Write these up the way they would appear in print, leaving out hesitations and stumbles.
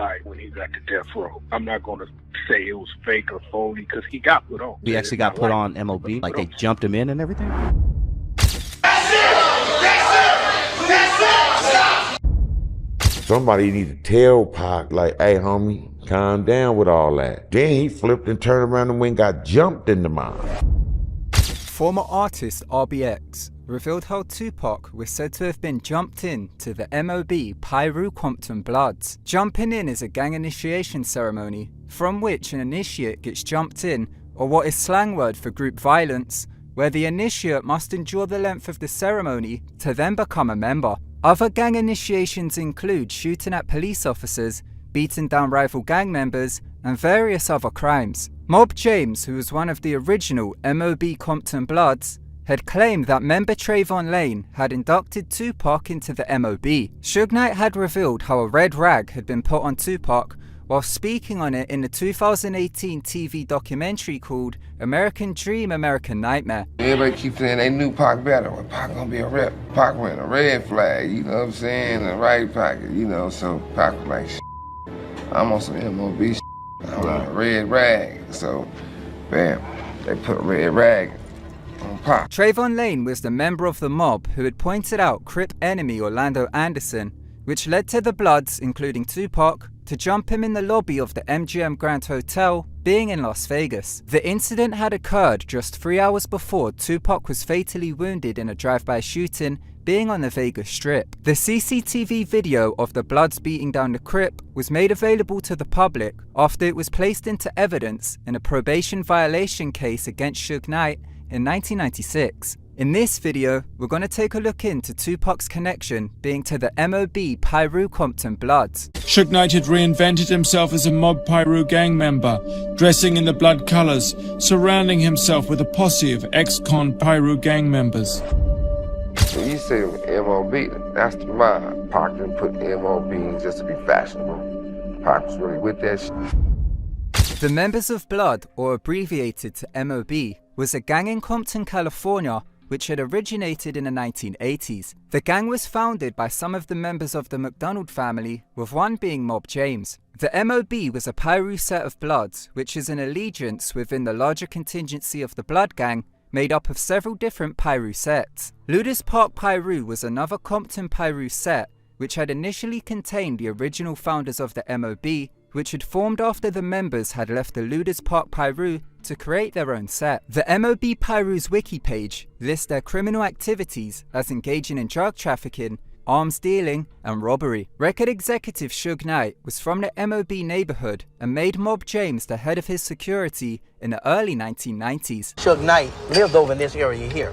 died when he got to death row. I'm not going to say it was fake or phony because he got put on. He actually got put on MOB? Like they jumped him in and everything? Somebody need to tell Pac, like, hey, homie, calm down with all that. Then he flipped and turned around and went and got jumped in the mouth. Former artist RBX revealed how Tupac was said to have been jumped in to the MOB Piru Compton Bloods. Jumping in is a gang initiation ceremony from which an initiate gets jumped in, or what is slang word for group violence, where the initiate must endure the length of the ceremony to then become a member. Other gang initiations include shooting at police officers, beating down rival gang members, and various other crimes. Mob James, who was one of the original MOB Compton Bloods, had claimed that member Trayvon Lane had inducted Tupac into the MOB. Suge Knight had revealed how a red rag had been put on Tupac while speaking on it in the 2018 TV documentary called American Dream, American Nightmare. Everybody keeps saying they knew Pac better. Well, Pac gonna be a rep. Pac wearing a red flag, you know what I'm saying? The right pocket, you know, so Pac was like, I'm on some MOB shit. I'm on a red rag. So, bam, they put a red rag on Pac. Trayvon Lane was the member of the mob who had pointed out Crip enemy Orlando Anderson, which led to the Bloods, including Tupac, to jump him in the lobby of the MGM Grand Hotel, being in Las Vegas. The incident had occurred just 3 hours before Tupac was fatally wounded in a drive-by shooting, being on the Vegas Strip. The CCTV video of the Bloods beating down the Crip was made available to the public after it was placed into evidence in a probation violation case against Suge Knight in 1996. In this video, we're going to take a look into Tupac's connection being to the MOB Piru Compton Bloods. Suge Knight had reinvented himself as a mob Piru gang member, dressing in the blood colors, surrounding himself with a posse of ex-con Piru gang members. When you say MOB, that's the vibe. Pac didn't put MOB just to be fashionable. Pac was really with that shit. The Members of Blood, or abbreviated to MOB, was a gang in Compton, California, which had originated in the 1980s. The gang was founded by some of the members of the McDonald family, with one being Mob James. The MOB was a Piru set of Bloods, which is an allegiance within the larger contingency of the Blood Gang, made up of several different Piru sets. Ludus Park Piru was another Compton Piru set, which had initially contained the original founders of the MOB, which had formed after the members had left the Ludus Park Piru to create their own set. The MOB Piru's wiki page lists their criminal activities as engaging in drug trafficking, arms dealing, and robbery. Record executive Suge Knight was from the MOB neighborhood and made Mob James the head of his security in the early 1990s. Suge Knight lived over in this area here,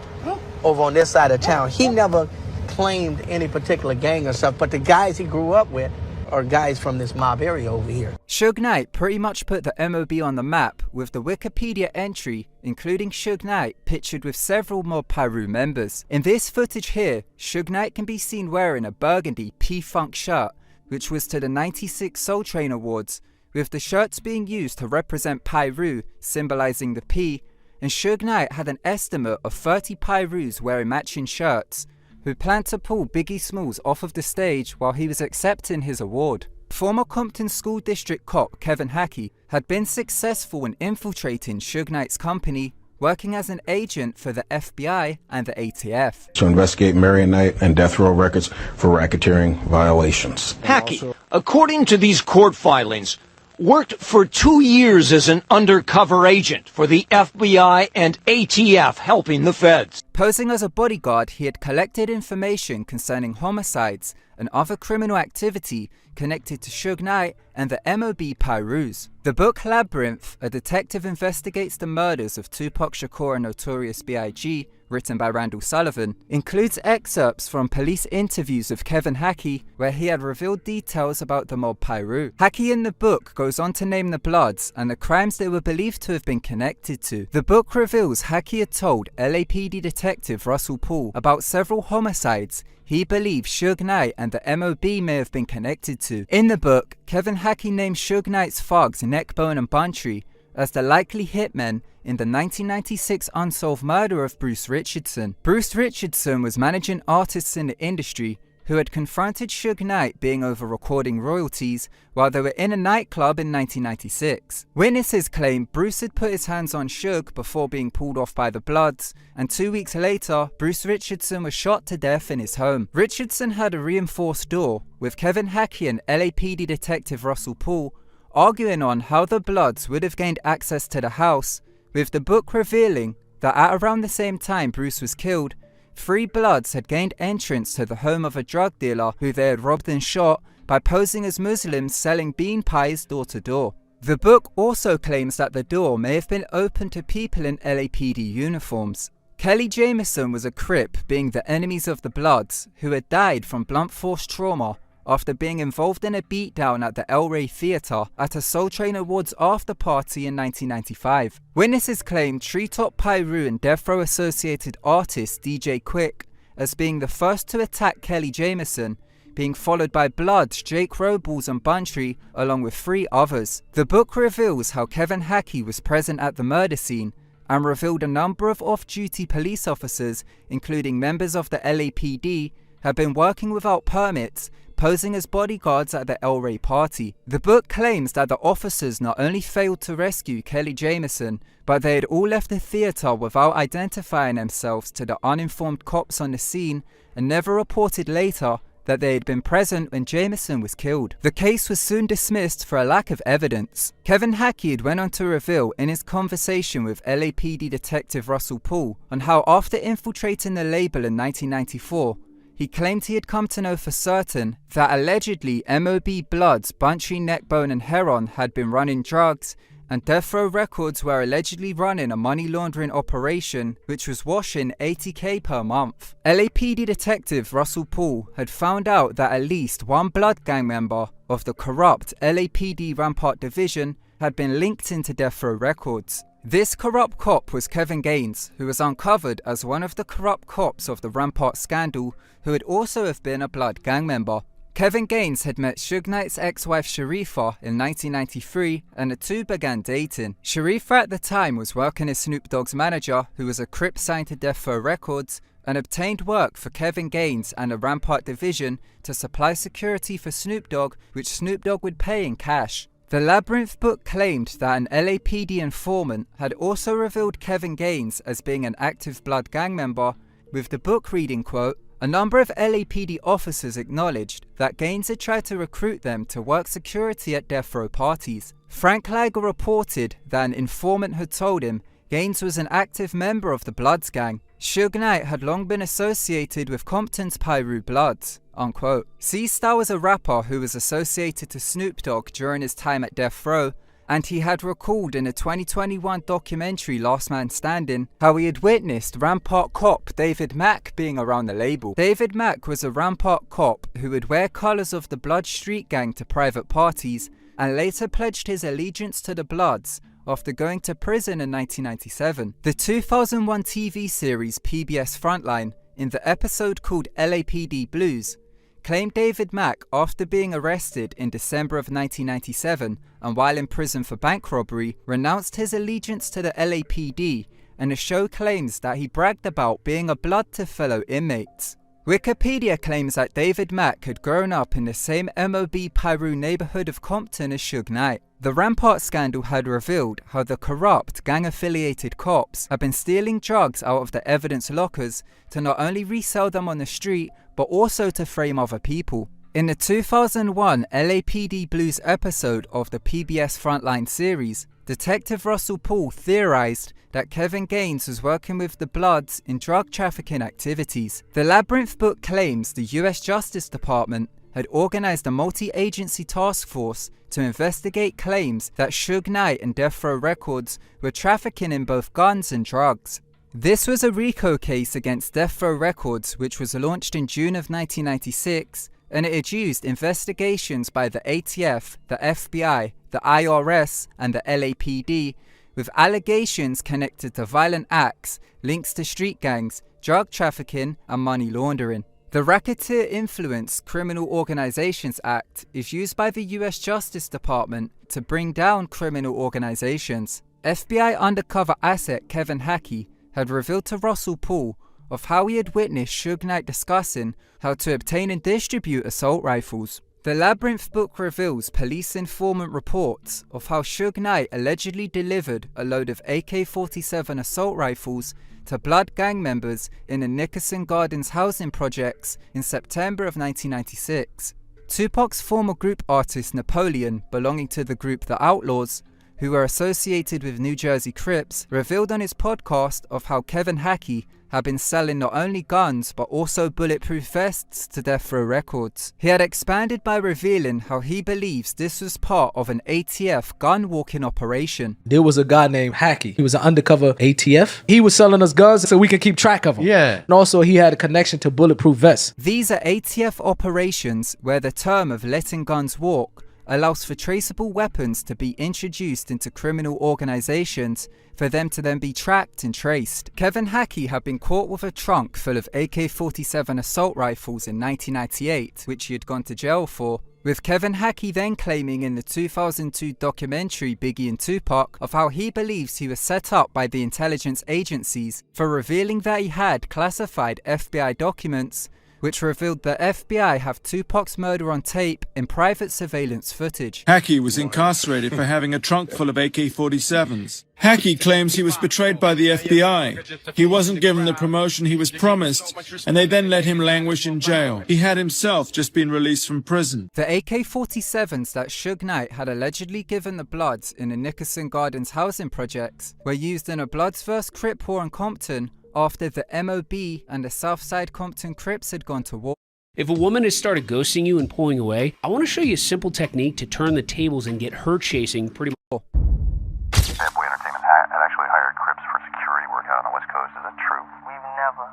over on this side of town. He never claimed any particular gang or stuff, but the guys he grew up with are guys from this mob area over here. Suge Knight pretty much put the MOB on the map with the Wikipedia entry including Suge Knight pictured with several Mob Piru members. In this footage here, Suge Knight can be seen wearing a burgundy P-Funk shirt, which was to the 96 Soul Train Awards, with the shirts being used to represent Piru, symbolizing the P, and Suge Knight had an estimate of 30 Pirus wearing matching shirts, who planned to pull Biggie Smalls off of the stage while he was accepting his award. Former Compton School District cop Kevin Hackey had been successful in infiltrating Suge Knight's company, working as an agent for the FBI and the ATF. To investigate Marion Knight and Death Row Records for racketeering violations. Hackey, according to these court filings, worked for 2 years as an undercover agent for the FBI and ATF, helping the feds. Posing as a bodyguard, he had collected information concerning homicides and other criminal activity connected to Suge Knight and the MOB Pirus. The book Labyrinth, a detective investigates the murders of Tupac Shakur and Notorious B.I.G., written by Randall Sullivan, includes excerpts from police interviews of Kevin Hackey where he had revealed details about the Mob Piru. Hackey in the book goes on to name the Bloods and the crimes they were believed to have been connected to. The book reveals Hackey had told LAPD detective Russell Paul about several homicides he believes Suge Knight and the MOB may have been connected to. In the book, Kevin Hackey named Suge Knight's thugs Neckbone and Buntry as the likely hitmen in the 1996 unsolved murder of Bruce Richardson. Bruce Richardson was managing artists in the industry, who had confronted Suge Knight being over recording royalties while they were in a nightclub in 1996. Witnesses claim Bruce had put his hands on Suge before being pulled off by the Bloods, and 2 weeks later, Bruce Richardson was shot to death in his home. Richardson had a reinforced door, with Kevin Hackey and LAPD detective Russell Poole arguing on how the Bloods would have gained access to the house, with the book revealing that at around the same time Bruce was killed, 3 Bloods had gained entrance to the home of a drug dealer who they had robbed and shot by posing as Muslims selling bean pies door to door. The book also claims that the door may have been open to people in LAPD uniforms. Kelly Jamison was a Crip, being the enemies of the Bloods, who had died from blunt force trauma after being involved in a beatdown at the El Rey Theatre at a Soul Train Awards after party in 1995. Witnesses claimed Treetop Pyru and Death Row associated artist DJ Quick as being the first to attack Kelly Jamison, being followed by Bloods, Jake Robles and Buntry, along with 3 others. The book reveals how Kevin Hackey was present at the murder scene and revealed a number of off-duty police officers, including members of the LAPD, had been working without permits, posing as bodyguards at the El Rey party. The book claims that the officers not only failed to rescue Kelly Jamison, but they had all left the theatre without identifying themselves to the uninformed cops on the scene and never reported later that they had been present when Jamison was killed. The case was soon dismissed for a lack of evidence. Kevin Hackey went on to reveal in his conversation with LAPD detective Russell Poole on how after infiltrating the label in 1994, he claimed he had come to know for certain that allegedly MOB Bloods, Buntry, Neckbone and Heron had been running drugs, and Death Row Records were allegedly running a money laundering operation which was washing $80,000 per month. LAPD detective Russell Poole had found out that at least one Blood Gang member of the corrupt LAPD Rampart division had been linked into Death Row Records. This corrupt cop was Kevin Gaines, who was uncovered as one of the corrupt cops of the Rampart scandal, who would also have been a Blood Gang member. Kevin Gaines had met Suge Knight's ex-wife Sharifa in 1993, and the two began dating. Sharifa at the time was working as Snoop Dogg's manager, who was a Crip signed to Death Row Records, and obtained work for Kevin Gaines and the Rampart division to supply security for Snoop Dogg, which Snoop Dogg would pay in cash. The Labyrinth book claimed that an LAPD informant had also revealed Kevin Gaines as being an active Blood Gang member, with the book reading, quote, "A number of LAPD officers acknowledged that Gaines had tried to recruit them to work security at Death Row parties. Frank Liger reported that an informant had told him Gaines was an active member of the Bloods gang. Suge Knight had long been associated with Compton's Pyru Bloods," unquote. C-Star was a rapper who was associated to Snoop Dogg during his time at Death Row, and he had recalled in a 2021 documentary Last Man Standing how he had witnessed Rampart cop David Mack being around the label. David Mack was a Rampart cop who would wear colours of the Blood Street Gang to private parties and later pledged his allegiance to the Bloods after going to prison in 1997. The 2001 TV series PBS Frontline, in the episode called LAPD Blues, claimed David Mack, after being arrested in December of 1997 and while in prison for bank robbery, renounced his allegiance to the LAPD, and the show claims that he bragged about being a blood to fellow inmates. Wikipedia claims that David Mack had grown up in the same MOB Pyru neighborhood of Compton as Suge Knight. The Rampart scandal had revealed how the corrupt, gang-affiliated cops had been stealing drugs out of the evidence lockers to not only resell them on the street, but also to frame other people. In the 2001 LAPD Blues episode of the PBS Frontline series, Detective Russell Poole theorized that Kevin Gaines was working with the Bloods in drug trafficking activities. The Labyrinth book claims the US Justice Department had organized a multi-agency task force to investigate claims that Suge Knight and Death Row Records were trafficking in both guns and drugs. This was a RICO case against Death Row Records, which was launched in June of 1996, and it had used investigations by the ATF, the FBI, the IRS, and the LAPD, with allegations connected to violent acts, links to street gangs, drug trafficking, and money laundering. The Racketeer Influence Criminal Organizations Act is used by the US Justice Department to bring down criminal organizations. FBI undercover asset Kevin Hackey had revealed to Russell Poole of how he had witnessed Suge Knight discussing how to obtain and distribute assault rifles. The Labyrinth book reveals police informant reports of how Suge Knight allegedly delivered a load of AK-47 assault rifles to Blood gang members in the Nickerson Gardens housing projects in September of 1996. Tupac's former group artist Napoleon, belonging to the group The Outlaws, who were associated with New Jersey Crips, revealed on his podcast of how Kevin Hackey had been selling not only guns but also bulletproof vests to Death Row Records. He had expanded by revealing how he believes this was part of an ATF gun walking operation. There was a guy named Hackey. He was an undercover ATF. He was selling us guns so we could keep track of them. Yeah. And also he had a connection to bulletproof vests. These are ATF operations where the term of letting guns walk allows for traceable weapons to be introduced into criminal organizations for them to then be tracked and traced. Kevin Hackey had been caught with a trunk full of AK-47 assault rifles in 1998, which he had gone to jail for, with Kevin Hackey then claiming in the 2002 documentary Biggie and Tupac of how he believes he was set up by the intelligence agencies for revealing that he had classified FBI documents which revealed the FBI have Tupac's murder on tape in private surveillance footage. Hackey was incarcerated for having a trunk full of AK-47s. Hackey claims he was betrayed by the FBI. He wasn't given the promotion he was promised, and they then let him languish in jail. He had himself just been released from prison. The AK-47s that Suge Knight had allegedly given the Bloods in the Nickerson Gardens housing projects were used in a Bloods vs. Crip war in Compton after the MOB and the Southside Compton Crips had gone to war. If a woman has started ghosting you and pulling away, I want to show you a simple technique to turn the tables and get her chasing pretty much. Bad Boy Entertainment had actually hired Crips for security work out on the West Coast. Is that true? We've never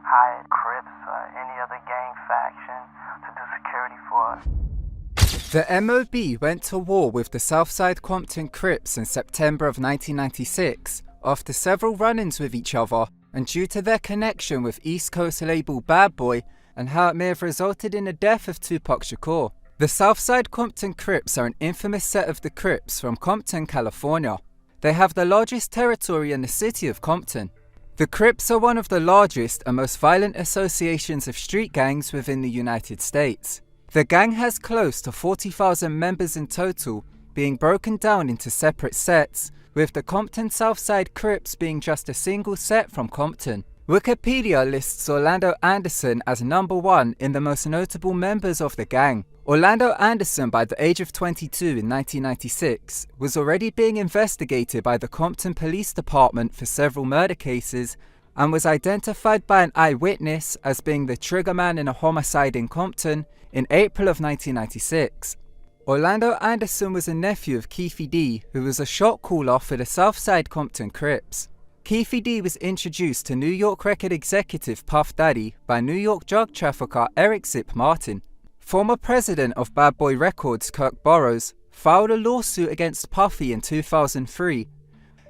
hired Crips or any other gang faction to do security for us. The MOB went to war with the Southside Compton Crips in September of 1996 after several run-ins with each other, and due to their connection with East Coast label Bad Boy and how it may have resulted in the death of Tupac Shakur. The Southside Compton Crips are an infamous set of the Crips from Compton, California. They have the largest territory in the city of Compton. The Crips are one of the largest and most violent associations of street gangs within the United States. The gang has close to 40,000 members in total, being broken down into separate sets, with the Compton Southside Crips being just a single set from Compton. Wikipedia lists Orlando Anderson as number 1 in the most notable members of the gang. Orlando Anderson, by the age of 22 in 1996, was already being investigated by the Compton Police Department for several murder cases and was identified by an eyewitness as being the triggerman in a homicide in Compton in April of 1996. Orlando Anderson was a nephew of KEEFE D, who was a shot caller for the Southside Compton Crips. KEEFE D was introduced to New York record executive Puff Daddy by New York drug trafficker Eric Zip Martin. Former president of Bad Boy Records Kirk Burroughs filed a lawsuit against Puffy in 2003,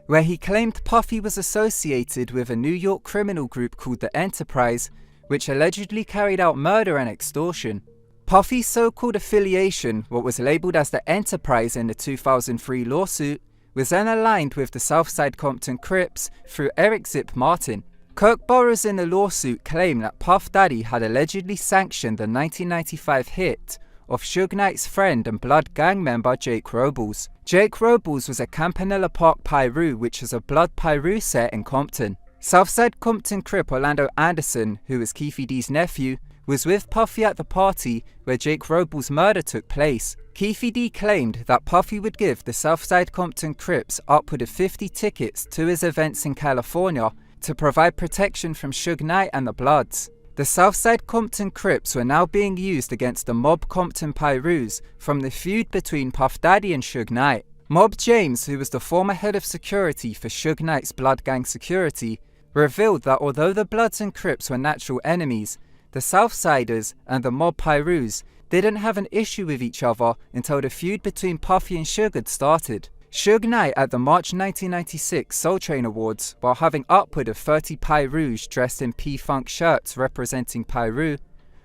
where he claimed Puffy was associated with a New York criminal group called the Enterprise, which allegedly carried out murder and extortion. Puffy's so-called affiliation, what was labelled as the Enterprise in the 2003 lawsuit, was then aligned with the Southside Compton Crips through Eric Zip Martin. Kirk Burroughs in the lawsuit claimed that Puff Daddy had allegedly sanctioned the 1995 hit of Suge Knight's friend and Blood gang member Jake Robles. Jake Robles was a Campanella Park Pyru, which is a Blood Pyru set in Compton. Southside Compton Crip Orlando Anderson, who was KEEFE D's nephew, was with Puffy at the party where Jake Robles' murder took place. KEEFE D claimed that Puffy would give the Southside Compton Crips upward of 50 tickets to his events in California to provide protection from Suge Knight and the Bloods. The Southside Compton Crips were now being used against the Mob Compton Pyrus from the feud between Puff Daddy and Suge Knight. Mob James, who was the former head of security for Suge Knight's Blood Gang security, revealed that although the Bloods and Crips were natural enemies, the Southsiders and the Mob Pyrus didn't have an issue with each other until the feud between Puffy and Suge had started. Suge Knight at the March 1996 Soul Train Awards, while having upward of 30 Pyrus dressed in P-Funk shirts representing Pyru,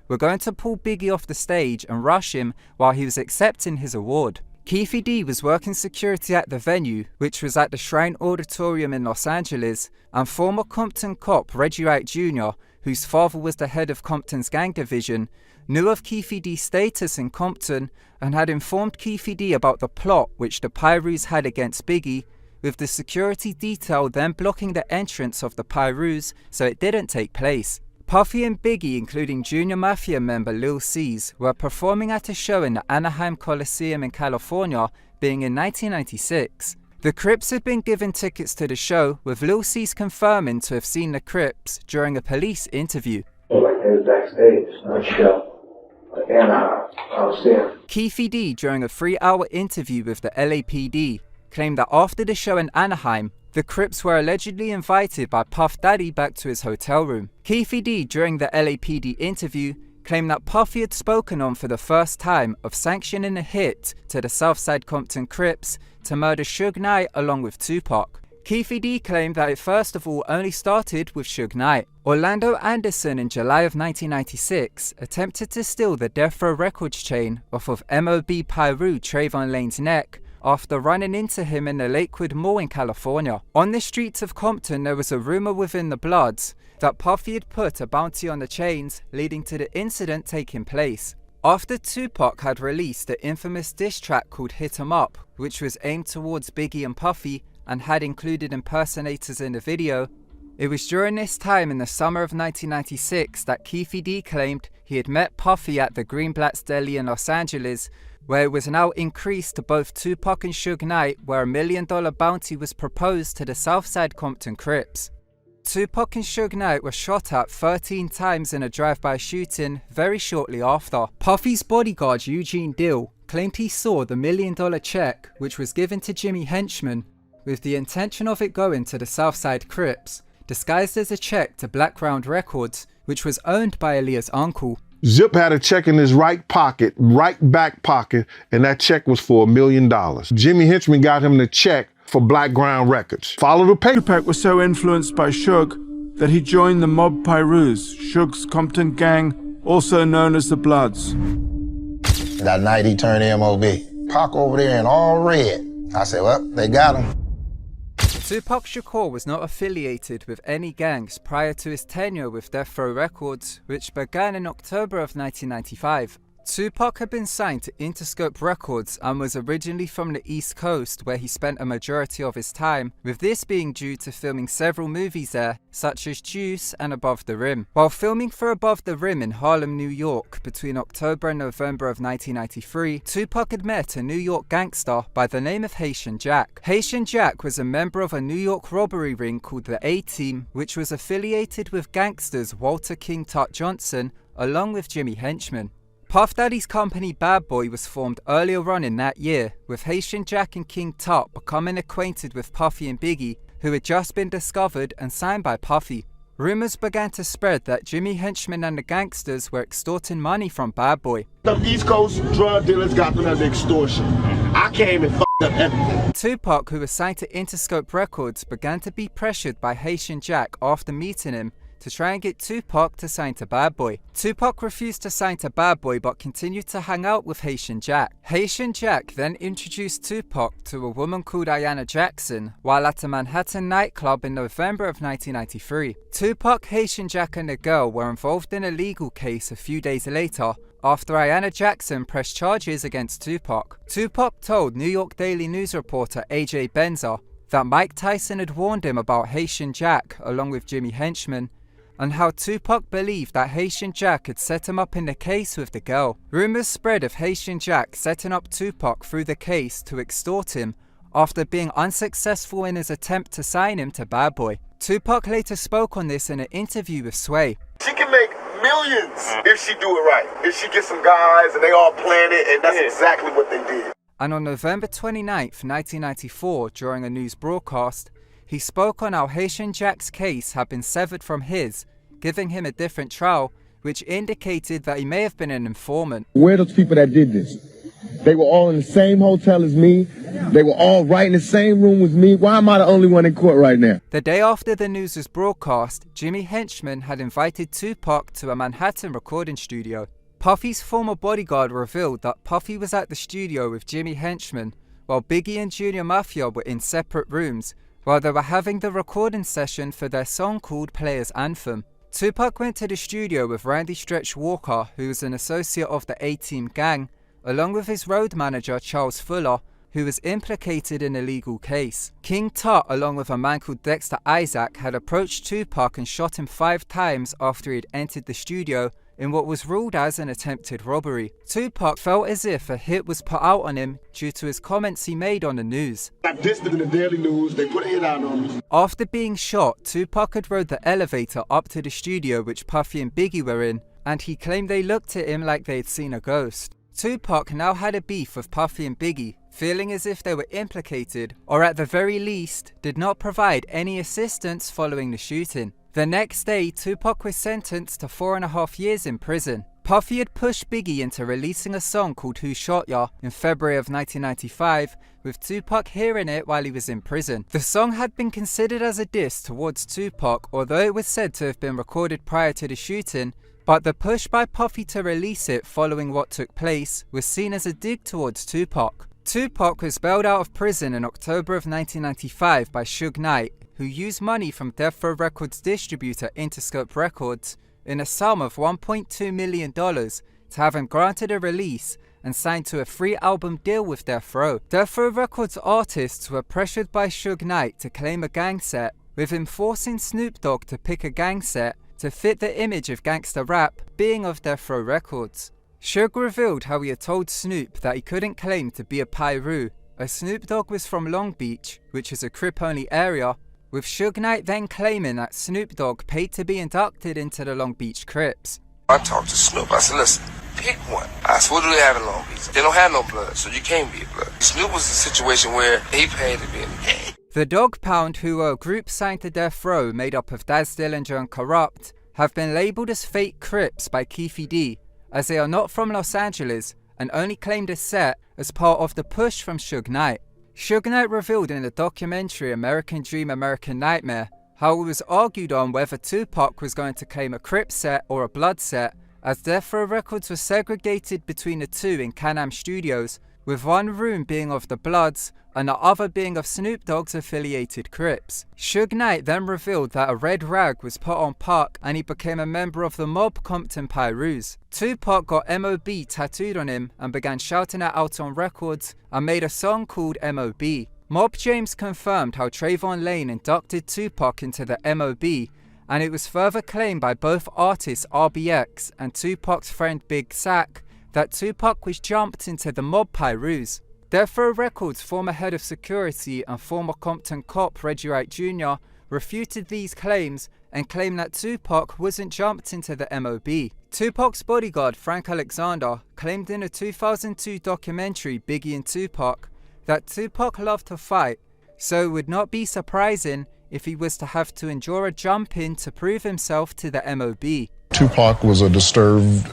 were going to pull Biggie off the stage and rush him while he was accepting his award. Keefe D was working security at the venue, which was at the Shrine Auditorium in Los Angeles, and former Compton cop Reggie Wright Jr., whose father was the head of Compton's gang division, knew of Keefe D's status in Compton and had informed Keefe D about the plot which the Pyrus had against Biggie, with the security detail then blocking the entrance of the Pyrus so it didn't take place. Puffy and Biggie, including Junior Mafia member Lil C's, were performing at a show in the Anaheim Coliseum in California, being in 1996. The Crips had been given tickets to the show, with Lil C's confirming to have seen the Crips during a police interview. Like they was backstage on the show. Keefe D, during a 3-hour interview with the LAPD, claimed that after the show in Anaheim, the Crips were allegedly invited by Puff Daddy back to his hotel room. Keefe D, during the LAPD interview, claimed that Puffy had spoken on for the first time of sanctioning a hit to the Southside Compton Crips to murder Suge Knight along with Tupac. Keefe D claimed that it first of all only started with Suge Knight. Orlando Anderson in July of 1996 attempted to steal the Death Row Records chain off of MOB Pyru Trayvon Lane's neck after running into him in the Lakewood Mall in California. On the streets of Compton, there was a rumor within the Bloods that Puffy had put a bounty on the chains, leading to the incident taking place. After Tupac had released the infamous diss track called Hit 'Em Up, which was aimed towards Biggie and Puffy and had included impersonators in the video, it was during this time in the summer of 1996 that Keefe D claimed he had met Puffy at the Greenblatt's Deli in Los Angeles, where it was now increased to both Tupac and Suge Knight, where $1 million bounty was proposed to the Southside Compton Crips. Tupac and Suge Knight were shot at 13 times in a drive-by shooting very shortly after. Puffy's bodyguard Eugene Dill claimed he saw the $1 million check, which was given to Jimmy Henchman, with the intention of it going to the Southside Crips, disguised as a check to Black Round Records, which was owned by Aaliyah's uncle. Zip had a check in his right back pocket, and that check was for $1 million. Jimmy Henchman got him the check for Black Ground Records. Follow the paper. Tupac was so influenced by Suge that he joined the Mob Pyrus, Suge's Compton gang, also known as the Bloods. That night he turned MOB. Pac over there in all red. I said, well, they got him. Tupac Shakur was not affiliated with any gangs prior to his tenure with Death Row Records, which began in October of 1995. Tupac had been signed to Interscope Records and was originally from the East Coast, where he spent a majority of his time, with this being due to filming several movies there, such as Juice and Above the Rim. While filming for Above the Rim in Harlem, New York, between October and November of 1993, Tupac had met a New York gangster by the name of Haitian Jack. Haitian Jack was a member of a New York robbery ring called the A-Team, which was affiliated with gangsters Walter King Tut Johnson, along with Jimmy Henchman. Puff Daddy's company Bad Boy was formed earlier on in that year, with Haitian Jack and King Tut becoming acquainted with Puffy and Biggie, who had just been discovered and signed by Puffy. Rumors began to spread that Jimmy Henchman and the gangsters were extorting money from Bad Boy. Them East Coast drug dealers got them as extortion. I came and f***ed up everything. Tupac, who was signed to Interscope Records, began to be pressured by Haitian Jack after meeting him to try and get Tupac to sign to Bad Boy. Tupac refused to sign to Bad Boy but continued to hang out with Haitian Jack. Haitian Jack then introduced Tupac to a woman called Ayanna Jackson while at a Manhattan nightclub in November of 1993. Tupac, Haitian Jack and the girl were involved in a legal case a few days later after Ayanna Jackson pressed charges against Tupac. Tupac told New York Daily News reporter AJ Benza that Mike Tyson had warned him about Haitian Jack along with Jimmy Henchman, and how Tupac believed that Haitian Jack had set him up in the case with the girl. Rumors spread of Haitian Jack setting up Tupac through the case to extort him after being unsuccessful in his attempt to sign him to Bad Boy. Tupac later spoke on this in an interview with Sway. She can make millions if she do it right. If she gets some guys and they all plan it, and that's exactly what they did. And on November 29th, 1994, during a news broadcast, he spoke on how Haitian Jack's case had been severed from his, giving him a different trial, which indicated that he may have been an informant. Where are those people that did this? They were all in the same hotel as me. They were all right in the same room with me. Why am I the only one in court right now? The day after the news was broadcast, Jimmy Henchman had invited Tupac to a Manhattan recording studio. Puffy's former bodyguard revealed that Puffy was at the studio with Jimmy Henchman while Biggie and Junior Mafia were in separate rooms while they were having the recording session for their song called Players Anthem. Tupac went to the studio with Randy Stretch Walker, who was an associate of the A-Team gang, along with his road manager Charles Fuller, who was implicated in a legal case. King Tut, along with a man called Dexter Isaac, had approached Tupac and shot him 5 times after he had entered the studio in what was ruled as an attempted robbery. Tupac felt as if a hit was put out on him due to his comments he made on the news. Got distant in the Daily News, they put a hit out on me. After being shot, Tupac had rode the elevator up to the studio which Puffy and Biggie were in, and he claimed they looked at him like they had seen a ghost. Tupac now had a beef with Puffy and Biggie, feeling as if they were implicated, or at the very least, did not provide any assistance following the shooting. The next day, Tupac was sentenced to 4.5 years in prison. Puffy had pushed Biggie into releasing a song called Who Shot Ya in February of 1995, with Tupac hearing it while he was in prison. The song had been considered as a diss towards Tupac, although it was said to have been recorded prior to the shooting, but the push by Puffy to release it following what took place was seen as a dig towards Tupac. Tupac was bailed out of prison in October of 1995 by Suge Knight, who used money from Death Row Records distributor Interscope Records in a sum of $1.2 million to have him granted a release and signed to a free album deal with Death Row. Death Row Records artists were pressured by Suge Knight to claim a gang set, with him forcing Snoop Dogg to pick a gang set to fit the image of gangster rap being of Death Row Records. Suge revealed how he had told Snoop that he couldn't claim to be a Piru, as Snoop Dogg was from Long Beach, which is a Crip-only area, with Suge Knight then claiming that Snoop Dogg paid to be inducted into the Long Beach Crips. I talked to Snoop. I said, listen, pick one. I said, what do they have in Long Beach? They don't have no blood, so you can't be a blood. Snoop was in a situation where he paid to be in the gang. The Dog Pound, who are a group signed to Death Row made up of Daz Dillinger and Corrupt, have been labelled as fake Crips by KEEFE D, as they are not from Los Angeles and only claimed a set as part of the push from Suge Knight. Suge Knight revealed in the documentary American Dream, American Nightmare how it was argued on whether Tupac was going to claim a Crip set or a Blood set, as Death Row Records was segregated between the two in Can-Am Studios, with one room being of the Bloods and the other being of Snoop Dogg's affiliated Crips. Suge Knight then revealed that a red rag was put on Pac and he became a member of the mob Compton Pyrus. Tupac got MOB tattooed on him and began shouting it out on records and made a song called MOB. Mob James confirmed how Trayvon Lane inducted Tupac into the MOB, and it was further claimed by both artists RBX and Tupac's friend Big Sack that Tupac was jumped into the mob Pyrus. Death Row Records' former head of security and former Compton cop Reggie Wright Jr. refuted these claims and claimed that Tupac wasn't jumped into the MOB. Tupac's bodyguard Frank Alexander claimed in a 2002 documentary Biggie and Tupac that Tupac loved to fight, so it would not be surprising if he was to have to endure a jump-in to prove himself to the MOB. Tupac was a disturbed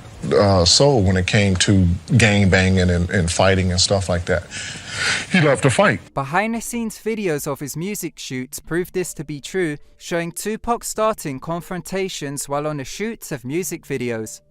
soul when it came to gang banging and fighting and stuff like that. He loved to fight. Behind-the-scenes videos of his music shoots proved this to be true, showing Tupac starting confrontations while on the shoots of music videos.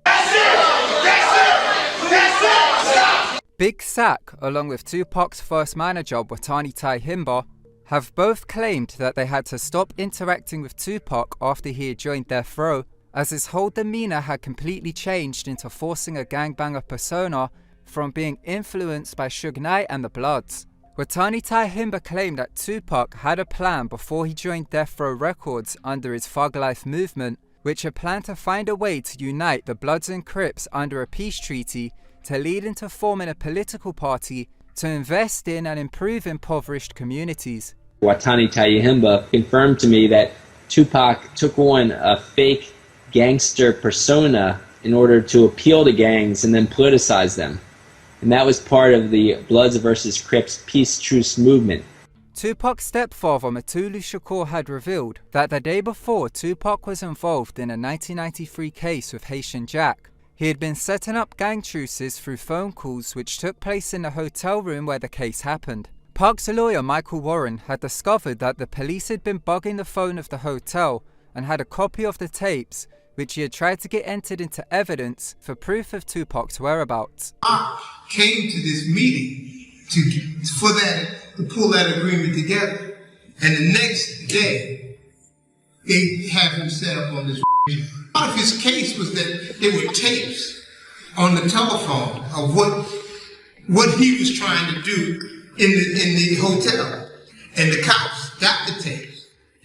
Big Sack, along with Tupac's first manager Watani Tai Himba, have both claimed that they had to stop interacting with Tupac after he had joined Death Row, as his whole demeanor had completely changed into forcing a gangbanger persona from being influenced by Suge Knight and the Bloods. Watani Tai Himba claimed that Tupac had a plan before he joined Death Row Records under his Thug Life movement, which had planned to find a way to unite the Bloods and Crips under a peace treaty to lead into forming a political party to invest in and improve impoverished communities. Watani Tai Himba confirmed to me that Tupac took on a fake gangster persona in order to appeal to gangs and then politicize them. And that was part of the Bloods versus Crips peace truce movement. Tupac's stepfather Mutulu Shakur had revealed that the day before Tupac was involved in a 1993 case with Haitian Jack, he had been setting up gang truces through phone calls which took place in the hotel room where the case happened. Pac's lawyer Michael Warren had discovered that the police had been bugging the phone of the hotel and had a copy of the tapes, which he had tried to get entered into evidence for proof of Tupac's whereabouts. I came to this meeting to pull that agreement together, and the next day they have him set up on this. Part of his case was that there were tapes on the telephone of what he was trying to do in the hotel, and the cops got the tapes.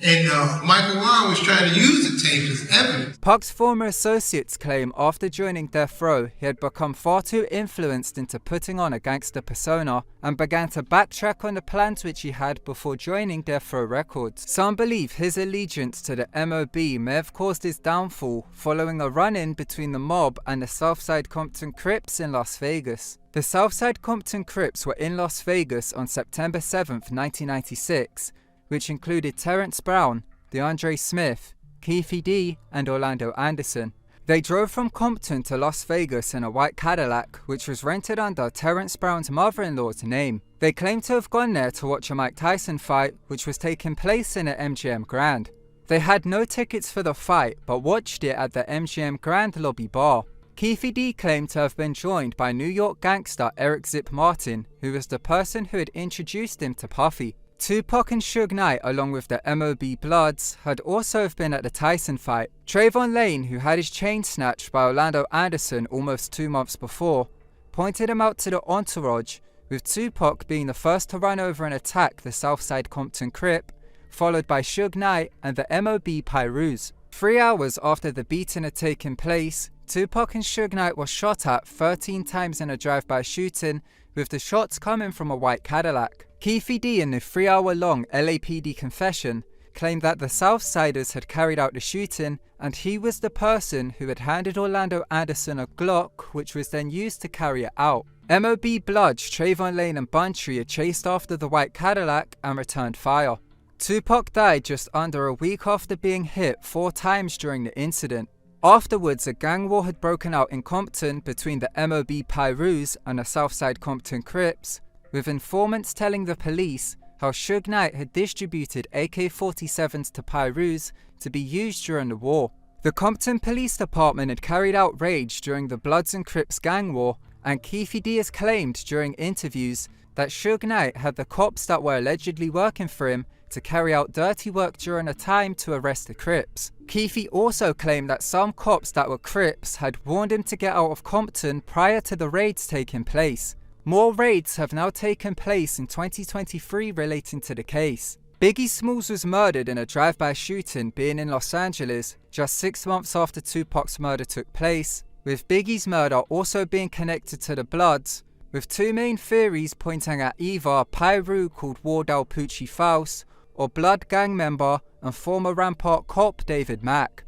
And Michael Warren was trying to use the tapes as evidence. Pac's former associates claim after joining Death Row, he had become far too influenced into putting on a gangster persona and began to backtrack on the plans which he had before joining Death Row Records. Some believe his allegiance to the MOB may have caused his downfall following a run-in between the mob and the Southside Compton Crips in Las Vegas. The Southside Compton Crips were in Las Vegas on September 7th, 1996, which included Terrence Brown, DeAndre Smith, KEEFE D, and Orlando Anderson. They drove from Compton to Las Vegas in a white Cadillac, which was rented under Terrence Brown's mother-in-law's name. They claimed to have gone there to watch a Mike Tyson fight, which was taking place in an MGM Grand. They had no tickets for the fight, but watched it at the MGM Grand lobby bar. KEEFE D claimed to have been joined by New York gangster Eric Zip Martin, who was the person who had introduced him to Puffy. Tupac and Suge Knight, along with the MOB Bloods, had also been at the Tyson fight. Trayvon Lane, who had his chain snatched by Orlando Anderson almost 2 months before, pointed him out to the entourage, with Tupac being the first to run over and attack the Southside Compton Crip, followed by Suge Knight and the MOB Pyrus. 3 hours after the beating had taken place, Tupac and Suge Knight were shot at 13 times in a drive-by shooting, with the shots coming from a white Cadillac. KEEFE D, in the 3-hour-long LAPD confession, claimed that the Southsiders had carried out the shooting, and he was the person who had handed Orlando Anderson a Glock, which was then used to carry it out. MOB Bloods, Trayvon Lane and Buntry had chased after the white Cadillac and returned fire. Tupac died just under a week after being hit 4 times during the incident. Afterwards, a gang war had broken out in Compton between the MOB Pyrus and the Southside Compton Crips, with informants telling the police how Suge Knight had distributed AK-47s to Pyrus to be used during the war. The Compton Police Department had carried out raids during the Bloods and Crips gang war, and KEEFE D has claimed during interviews that Suge Knight had the cops that were allegedly working for him to carry out dirty work during a time to arrest the Crips. KEEFE also claimed that some cops that were Crips had warned him to get out of Compton prior to the raids taking place. More raids have now taken place in 2023 relating to the case. Biggie Smalls was murdered in a drive-by shooting being in Los Angeles just 6 months after Tupac's murder took place, with Biggie's murder also being connected to the Bloods, with 2 main theories pointing at either a Pyru called Wardell Poochie Faust or Blood gang member and former Rampart cop David Mack.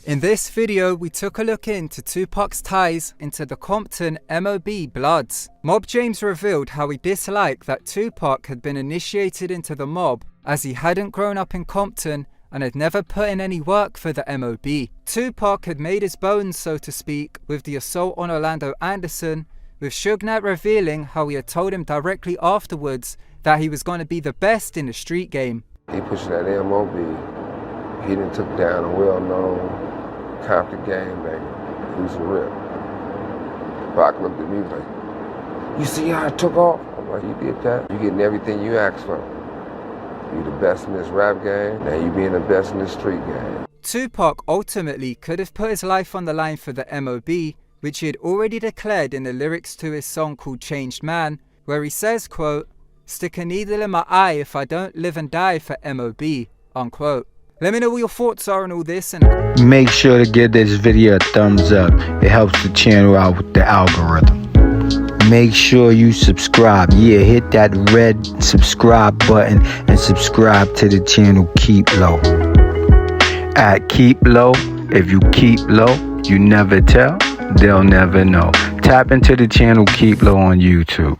In this video, we took a look into Tupac's ties into the Compton MOB Bloods. Mob James revealed how he disliked that Tupac had been initiated into the mob, as he hadn't grown up in Compton and had never put in any work for the MOB. Tupac had made his bones, so to speak, with the assault on Orlando Anderson, with Suge Knight revealing how he had told him directly afterwards that he was going to be the best in the street game. He pushed that MOB. He done took down a well-known Compton gangbanger who's a rip. Pac looked at me like, you see how I took off? I'm like, you did that? You getting everything you asked for. You the best in this rap game, now you being the best in this street game. Tupac ultimately could have put his life on the line for the MOB, which he had already declared in the lyrics to his song called Changed Man, where he says, quote, "Stick a needle in my eye if I don't live and die for MOB," unquote. Let me know what your thoughts are on all this, and make sure to give this video a thumbs up. It helps the channel out with the algorithm. Make sure you subscribe. Yeah, hit that red subscribe button and subscribe to the channel Keep Low. At Keep Low, if you keep low, you never tell, they'll never know. Tap into the channel Keep Low on YouTube.